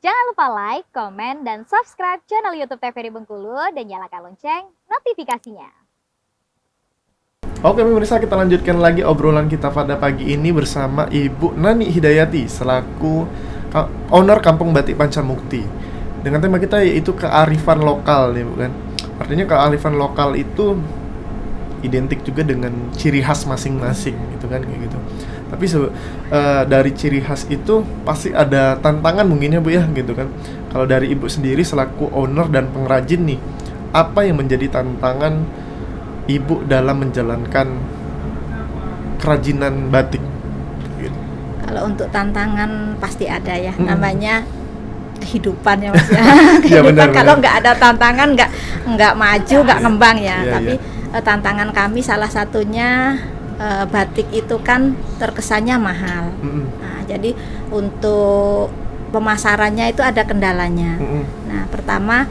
Jangan lupa like, komen, dan subscribe channel YouTube TVRI Bengkulu dan nyalakan lonceng notifikasinya. Oke pemirsa, kita lanjutkan lagi obrolan kita pada pagi ini bersama Ibu Nani Hidayati selaku owner Kampung Batik Pancamukti. Dengan tema kita yaitu kearifan lokal ya bukan? Artinya kearifan lokal itu identik juga dengan ciri khas masing-masing gitu kan kayak gitu. Tapi dari ciri khas itu pasti ada tantangan mungkin ya Bu ya gitu kan. Kalau dari Ibu sendiri selaku owner dan pengrajin nih, apa yang menjadi tantangan Ibu dalam menjalankan kerajinan batik? Gitu. Kalau untuk tantangan pasti ada ya, namanya kehidupan ya Mas ya. Ya, benar, kalau benar. nggak ada tantangan nggak maju, nggak ngembang ya. Iya, Tapi tantangan kami salah satunya batik itu kan terkesannya mahal. Nah, jadi untuk pemasarannya itu ada kendalanya. Nah, pertama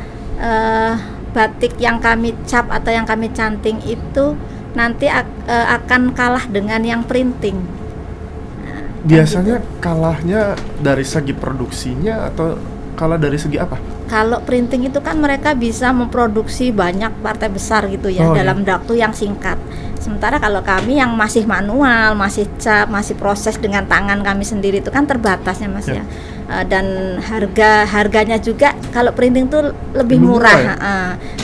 batik yang kami cap atau yang kami canting itu nanti akan kalah dengan yang printing. Nah, biasanya gitu. kalahnya dari segi produksinya atau kalah dari segi apa? Kalau printing itu kan mereka bisa memproduksi banyak partai besar gitu ya dalam waktu yang singkat. Sementara kalau kami yang masih manual, masih cap, masih proses dengan tangan kami sendiri itu kan terbatasnya Mas ya. Dan harganya juga kalau printing tuh lebih murah. Ya?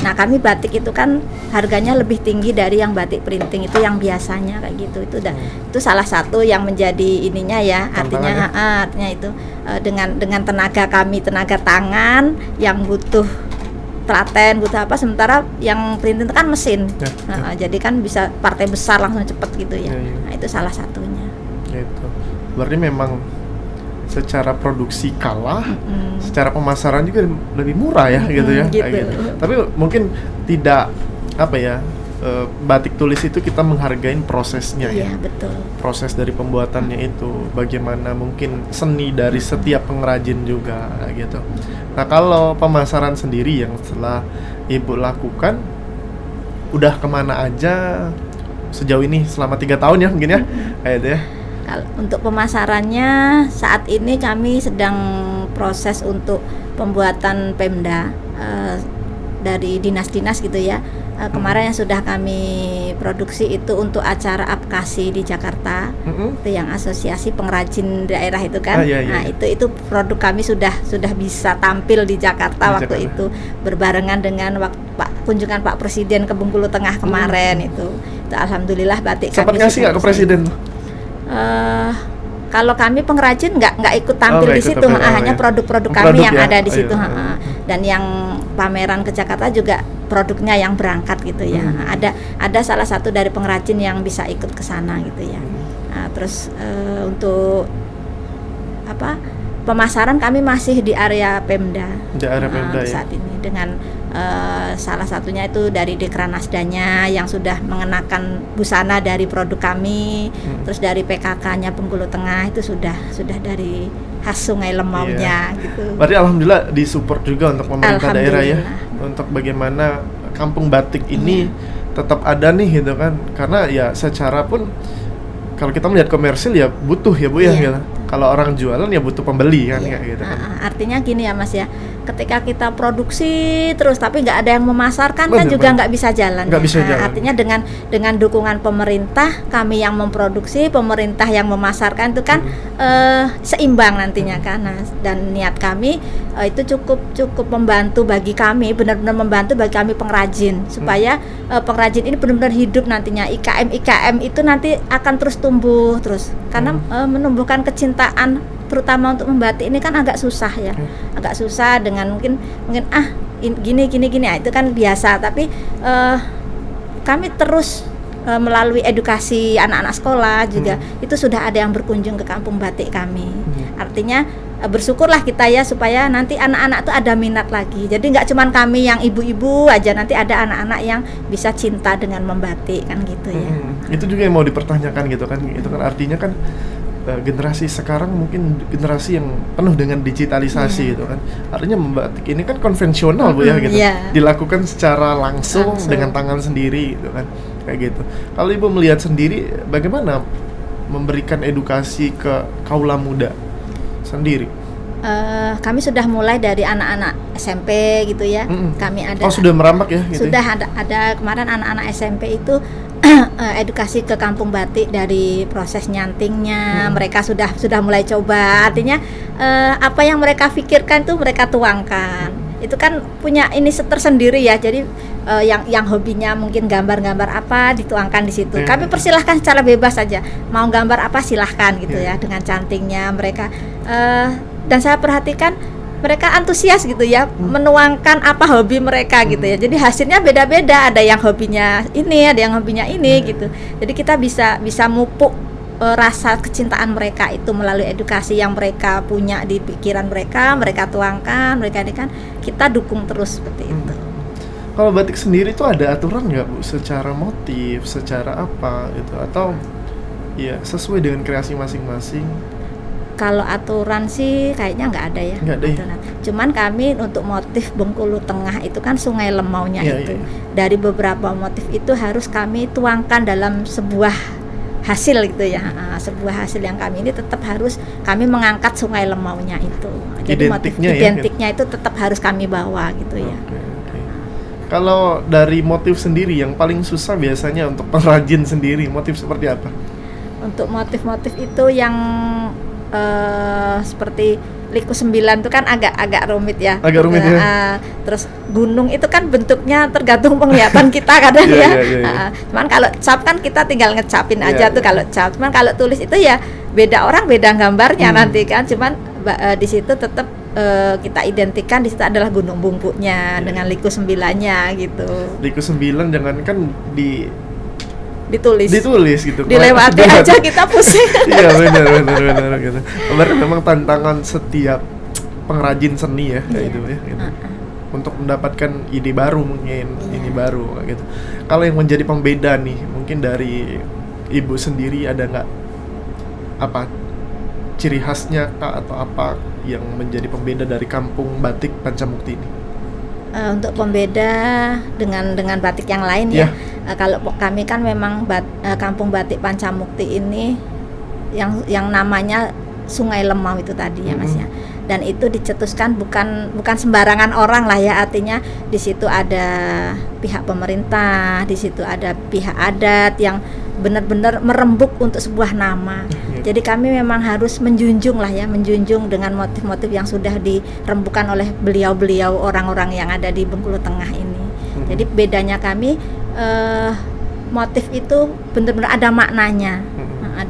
Nah kami batik itu kan harganya lebih tinggi dari yang batik printing itu yang biasanya kayak gitu. Itu salah satu yang menjadi ininya ya. Artinya itu dengan tenaga kami, tenaga tangan yang butuh telaten, butuh apa, sementara yang printing itu kan mesin. Jadi kan bisa partai besar langsung cepet gitu ya. Nah itu salah satunya. Itu berarti memang secara produksi kalah, secara pemasaran juga lebih murah ya gitu ya. Gitu. Gitu. Tapi mungkin tidak apa ya, batik tulis itu kita menghargai prosesnya ya. Betul. Proses dari pembuatannya itu, bagaimana mungkin seni dari setiap pengrajin juga gitu. Nah kalau pemasaran sendiri yang setelah Ibu lakukan, udah kemana aja sejauh ini selama 3 tahun ya mungkin ya, kayak itu ya. Untuk pemasarannya saat ini kami sedang proses untuk pembuatan Pemda dari dinas-dinas gitu ya. Kemarin yang sudah kami produksi itu untuk acara APKASI di Jakarta, itu yang asosiasi pengrajin daerah itu kan. Nah itu produk kami sudah bisa tampil di Jakarta waktu itu berbarengan dengan kunjungan Pak Presiden ke Bengkulu Tengah kemarin itu alhamdulillah batik sempat kami ngasih nggak ke Presiden? Kalau kami pengrajin nggak ikut tampil di situ, hanya produk-produk kami yang ada di situ. Dan yang pameran ke Jakarta juga produknya yang berangkat gitu ya. Ada salah satu dari pengrajin yang bisa ikut ke sana gitu ya. Nah, terus untuk pemasaran kami masih di area Pemda. Di area Pemda saat ini dengan salah satunya itu dari Dekranasdanya yang sudah mengenakan busana dari produk kami, terus dari PKK-nya Bengkulu Tengah itu sudah dari khas Sungai Lemaunya gitu. Berarti alhamdulillah disupport juga untuk pemerintah daerah ya, untuk bagaimana kampung batik ini tetap ada nih gitu kan, karena ya secara pun kalau kita melihat komersil ya butuh ya Bu ya gitu. Kalau orang jualan ya butuh pembeli kan kayak gitu kan. Artinya gini ya Mas ya, ketika kita produksi terus tapi nggak ada yang memasarkan kan juga nggak bisa jalan. Artinya dengan dukungan pemerintah, kami yang memproduksi, pemerintah yang memasarkan itu kan seimbang nantinya kan. Nah, dan niat kami itu cukup membantu bagi kami, benar-benar membantu bagi kami pengrajin supaya pengrajin ini benar-benar hidup nantinya. IKM itu nanti akan terus tumbuh terus karena menumbuhkan kecintaan terutama untuk membatik ini kan agak susah ya, agak susah dengan mungkin gini itu kan biasa, tapi kami terus melalui edukasi anak-anak sekolah juga itu sudah ada yang berkunjung ke kampung batik kami. Artinya bersyukurlah kita ya supaya nanti anak-anak tuh ada minat lagi. Jadi nggak cuman kami yang ibu-ibu aja, nanti ada anak-anak yang bisa cinta dengan membatik kan gitu ya. Itu juga yang mau dipertanyakan gitu kan. Itu kan artinya kan generasi sekarang mungkin generasi yang penuh dengan digitalisasi gitu kan. Artinya membatik ini kan konvensional Bu ya gitu. Dilakukan secara langsung dengan tangan sendiri gitu kan. Kayak gitu. Kalau Ibu melihat sendiri bagaimana memberikan edukasi ke kaula muda sendiri? Kami sudah mulai dari anak-anak SMP gitu ya. Kami ada. Oh, sudah merambah ya? Gitu sudah ya? ada kemarin anak-anak SMP itu edukasi ke kampung batik dari proses nyantingnya. Mereka sudah mulai coba. Artinya apa yang mereka pikirkan tuh mereka tuangkan. Itu kan punya ini tersendiri ya. Jadi yang hobinya mungkin gambar-gambar apa dituangkan di situ. Kami persilahkan secara bebas saja. Mau gambar apa silahkan gitu ya dengan cantingnya mereka. Dan saya perhatikan mereka antusias gitu ya menuangkan apa hobi mereka gitu ya. Jadi hasilnya beda-beda, ada yang hobinya ini, ada yang hobinya ini gitu. Jadi kita bisa mupuk rasa kecintaan mereka itu melalui edukasi yang mereka punya di pikiran mereka tuangkan, mereka ini kan kita dukung terus seperti itu. Kalau batik sendiri tuh ada aturan nggak Bu, secara motif, secara apa gitu, atau ya sesuai dengan kreasi masing-masing? Kalau aturan sih kayaknya nggak ada ya. Nggak ada ya? Cuman kami untuk motif Bengkulu Tengah itu kan Sungai Lemaunya itu. Dari beberapa motif itu harus kami tuangkan dalam sebuah hasil gitu ya. Sebuah hasil yang kami ini tetap harus kami mengangkat Sungai Lemaunya itu. Jadi motif identiknya itu tetap harus kami bawa gitu ya. Kalau dari motif sendiri yang paling susah biasanya untuk pengrajin sendiri, motif seperti apa? Untuk motif-motif itu yang seperti liku 9 itu kan agak rumit ya. Agak rumit ya. Terus gunung itu kan bentuknya tergantung penglihatan kita kadang ya. Cuman kalau cap kan kita tinggal ngecapin aja tuh kalau cap. Cuman kalau tulis itu ya beda orang beda gambarnya nanti kan. Cuman di situ tetap kita identikan di situ adalah gunung bungkuknya dengan liku 9-nya gitu. Liku 9 jangankan ditulis gitu. Dilewati aja kita pusing. Iya benar gitu. Berarti memang tantangan setiap pengrajin seni ya kayak gitu ya gitu. Untuk mendapatkan ide baru mungkin ini baru kayak gitu. Kalau yang menjadi pembeda nih mungkin dari Ibu sendiri ada nggak apa ciri khasnya Kak, atau apa yang menjadi pembeda dari kampung batik Pancamukti ini? Untuk pembeda dengan batik yang lain ya. Kalau kami kan memang kampung batik Pancamukti ini yang namanya Sungai Lemau itu tadi ya Mas ya. Dan itu dicetuskan bukan sembarangan orang lah ya, artinya di situ ada pihak pemerintah, di situ ada pihak adat yang benar-benar merembuk untuk sebuah nama. Jadi kami memang harus menjunjung dengan motif-motif yang sudah dirembukan oleh beliau-beliau orang-orang yang ada di Bengkulu Tengah ini. Jadi bedanya kami motif itu benar-benar ada maknanya.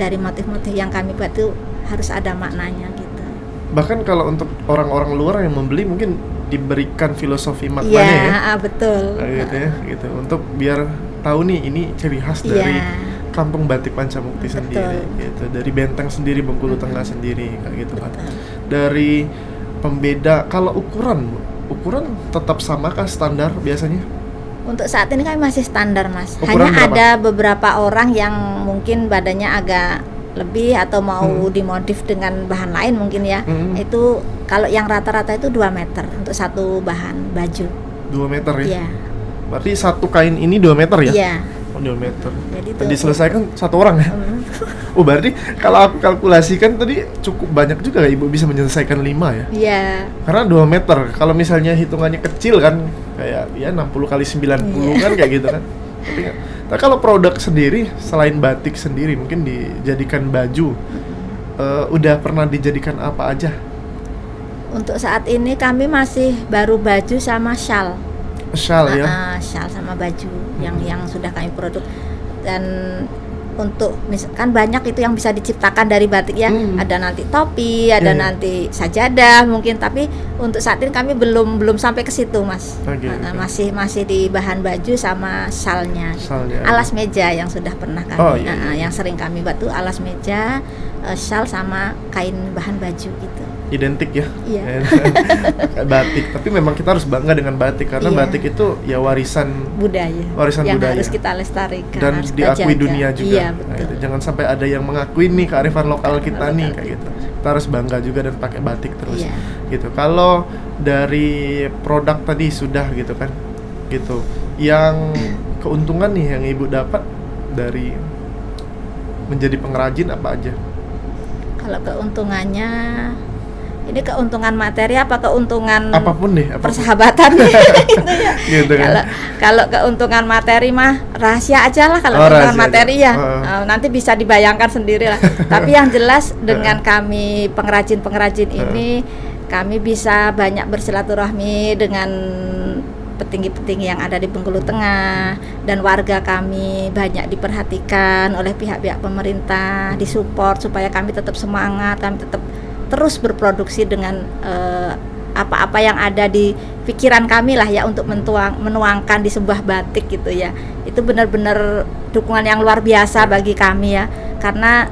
Dari motif-motif yang kami buat itu harus ada maknanya gitu. Bahkan kalau untuk orang-orang luar yang membeli mungkin diberikan filosofi maknanya ya. Betul. Nah, gitu ya, gitu. Untuk biar tahu nih ini ciri khas dari kampung batik Pancamukti sendiri gitu. Dari benteng sendiri Bengkulu Tengah sendiri kayak gitu kan. Dari pembeda kalau ukuran tetap sama kah standar biasanya? Untuk saat ini kami masih standar Mas. Ukuran hanya berapa? Ada beberapa orang yang mungkin badannya agak lebih atau mau dimodif dengan bahan lain mungkin ya. Itu kalau yang rata-rata itu 2 meter untuk satu bahan baju. 2 meter ya? Iya. Berarti satu kain ini 2 meter ya? Iya. 2 meter. Jadi Dan diselesaikan satu orang ya? Oh berarti kalau aku kalkulasikan tadi cukup banyak juga Ibu bisa menyelesaikan 5 ya? Iya. Karena 2 meter, kalau misalnya hitungannya kecil kan kayak ya 60 kali 90 kan kayak gitu kan. Tapi kalau produk sendiri selain batik sendiri mungkin dijadikan baju, udah pernah dijadikan apa aja? Untuk saat ini kami masih baru baju sama shawl. Shawl ya? Shawl sama baju yang sudah kami produk. Dan untuk misalkan banyak itu yang bisa diciptakan dari batik ya. Ada nanti topi, ada nanti sajadah mungkin, tapi untuk saat ini kami belum sampai ke situ Mas. Masih di bahan baju sama shawlnya. Alas meja yang sudah pernah kami yang sering kami buat tuh alas meja, shawl sama kain bahan baju gitu. Identik ya? Iya. Batik, tapi memang kita harus bangga dengan batik karena batik itu ya warisan budaya yang harus kita lestarikan dan diakui dunia juga. Iya, betul. Nah, itu. Jangan sampai ada yang mengakui nih kearifan lokal kita nih kayak gitu. Kita harus bangga juga dan pakai batik terus gitu. Kalau dari produk tadi sudah gitu kan gitu, yang keuntungan nih yang Ibu dapat dari menjadi pengrajin apa aja? Kalau keuntungannya ini keuntungan materi apa keuntungan apapun deh, apapun. Persahabatan gitu ya. Gitu kan. Kalau keuntungan materi mah rahasia aja lah, kalau rahasia keuntungan materi aja. ya nanti bisa dibayangkan sendiri lah. Tapi yang jelas dengan kami pengrajin-pengrajin ini kami bisa banyak bersilaturahmi dengan petinggi-petinggi yang ada di Bengkulu Tengah, dan warga kami banyak diperhatikan oleh pihak-pihak pemerintah, disupport supaya kami tetap semangat, kami tetap terus berproduksi dengan apa-apa yang ada di pikiran kami lah ya, untuk menuangkan di sebuah batik gitu ya. Itu benar-benar dukungan yang luar biasa bagi kami ya, karena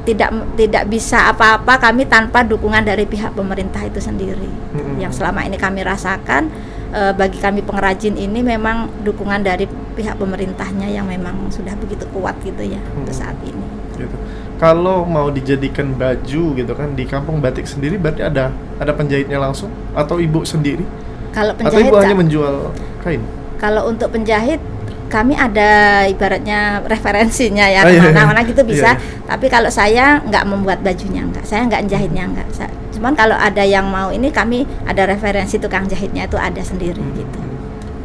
tidak bisa apa-apa kami tanpa dukungan dari pihak pemerintah itu sendiri. Yang selama ini kami rasakan, bagi kami pengrajin ini memang dukungan dari pihak pemerintahnya yang memang sudah begitu kuat gitu ya untuk saat ini. Gitu. Kalau mau dijadikan baju gitu kan di kampung batik sendiri, berarti ada penjahitnya langsung atau ibu sendiri? Kalau Atau penjahit, ibu hanya menjual kain? Kalau untuk penjahit kami ada ibaratnya referensinya ya, iya. kemana-mana gitu bisa. Iya. Tapi kalau saya nggak membuat bajunya, saya nggak jahitnya, nggak. Cuman kalau ada yang mau ini, kami ada referensi tukang jahitnya itu ada sendiri gitu.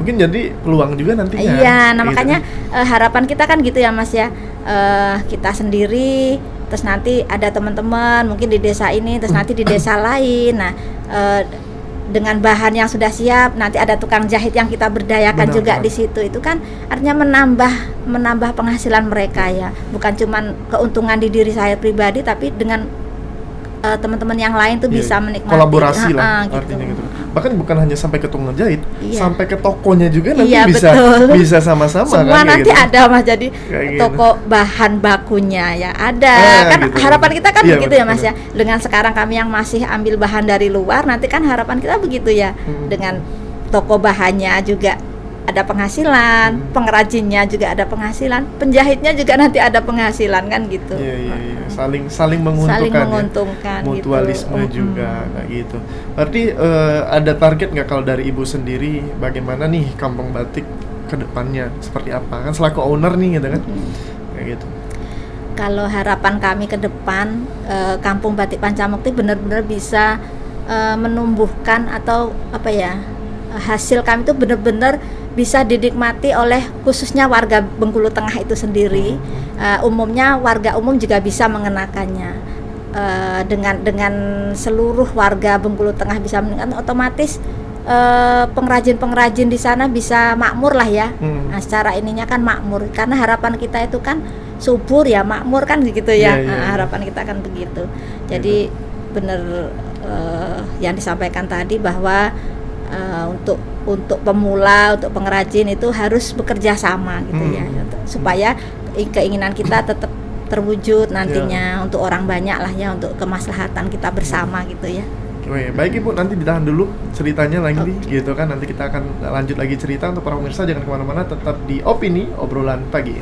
Mungkin jadi peluang juga nantinya. Iya, nah gitu. makanya harapan kita kan gitu ya Mas ya, kita sendiri, terus nanti ada teman-teman mungkin di desa ini, terus nanti di desa lain. Nah, dengan bahan yang sudah siap, nanti ada tukang jahit yang kita berdayakan juga di situ. Itu kan artinya menambah penghasilan mereka ya, bukan cuman keuntungan di diri saya pribadi, tapi dengan teman-teman yang lain tuh bisa menikmati kolaborasi lah gitu. artinya gitu. Bahkan bukan hanya sampai ke tukang jahit, Iya. sampai ke tokonya juga nanti Iya, bisa sama-sama semua kan, nanti gitu. ada Mas, jadi Kayak toko bahan bakunya ya ada kan gitu. harapan kita kan Iya, begitu ya Mas betul. ya, dengan sekarang kami yang masih ambil bahan dari luar, nanti kan harapan kita begitu ya, dengan toko bahannya juga ada penghasilan, pengrajinnya juga ada penghasilan, penjahitnya juga nanti ada penghasilan kan gitu. Iya. Saling menguntungkan, menguntungkan ya. Mutualisme gitu. juga kayak gitu. Berarti ada target nggak kalau dari ibu sendiri, bagaimana nih kampung batik ke depannya seperti apa? Kan selaku owner nih gitu kan. Kayak gitu. Kalau harapan kami ke depan, Kampung Batik Pancamukti benar-benar bisa menumbuhkan atau apa ya, hasil kami itu benar-benar bisa dinikmati oleh khususnya warga Bengkulu Tengah itu sendiri. Umumnya warga umum juga bisa mengenakannya. Dengan seluruh warga Bengkulu Tengah bisa mengenakan, otomatis pengrajin-pengrajin di sana bisa makmur lah ya. Nah, secara ininya kan makmur, karena harapan kita itu kan subur ya, makmur kan gitu ya. Harapan kita kan begitu. Jadi benar yang disampaikan tadi bahwa untuk pemula, untuk pengrajin itu harus bekerja sama gitu ya, supaya keinginan kita tetap terwujud nantinya untuk orang banyak lah ya, untuk kemaslahatan kita bersama gitu ya. Oke, baik Ibu, nanti ditahan dulu ceritanya lagi gitu kan, nanti kita akan lanjut lagi cerita. Untuk para pemirsa jangan kemana-mana, tetap di Opini Obrolan Pagi.